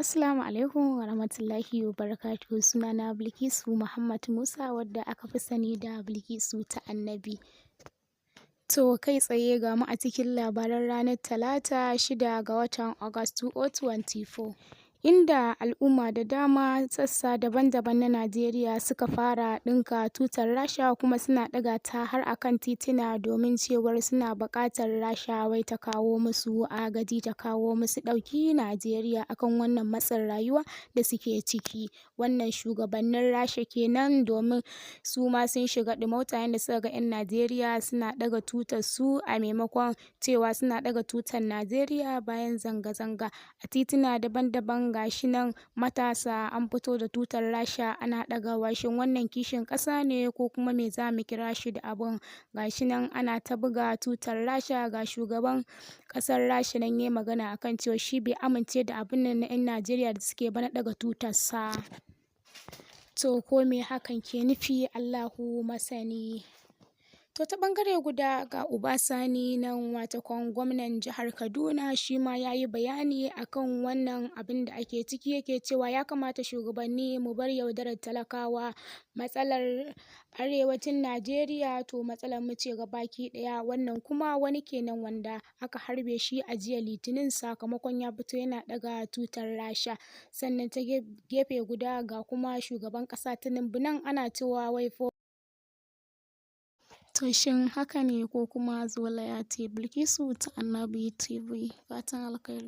Assalamu alaikum wa rahmatullahi wa barakatuhu. Sunana Bilkisu Muhammad Musa wadda aka fi sani da Bilkisu ta Annabi. To kai tsaye ga mu a cikin labaran ranar Talata 6 ga watan Agusta 2024. Inda al'umma da dama sassa daban-daban na Najeriya suka fara ɗinka tutar Rasha kuma suna ɗaga ta har akan tituna domin cewar suna buƙatar Rasha wai ta kawo musu agaji, ta kawo musu ɗauki Najeriya akan wannan matsin rayuwa da suke ciki. Wannan shugabannin Rasha kenan, domin su ma sun shiga ɗimauta yanda suka ga 'yan Najeriya suna ɗaga tutar su a maimakon cewa suna ɗaga tutar Najeriya bayan zanga-zanga a tituna daban-daban. Gashi nan matasa an fito da tutar Rasha ana ɗagawa. Shin wannan kishin ƙasa ne ko kuma me za mu kira shi da abun? Gashi nan ana ta buga tutar Rasha, ga shugaban ƙasar Rasha nan yayi magana akan cewa shi bai amince da abun nan na 'yan Najeriya da suke ba na ɗaga tutar sa. To ko me hakan ke nufi? Allahu masani. To ta ɓangare guda ga Uba Sani nan, watakon gwamnan jihar Kaduna, shi ma ya yi bayani akan wannan abin da ake ciki. Yake cewa ya kamata shugabanni mu bar yaudarar talakawa. Matsalar arewacin Najeriya to matsalar mu ce gabaki ɗaya. Wannan kuma wani kenan wanda aka harbe shi a jiya Litinin sakamakon ya fito yana ɗaga tutar Rasha. Sannan ta gefe guda ga kuma shugaban ƙasa Tinubu nan ana cewa wai to shin haka ne ko kuma zolaya ce? Bilkisu ta Annabi TV, fatan alkhairi.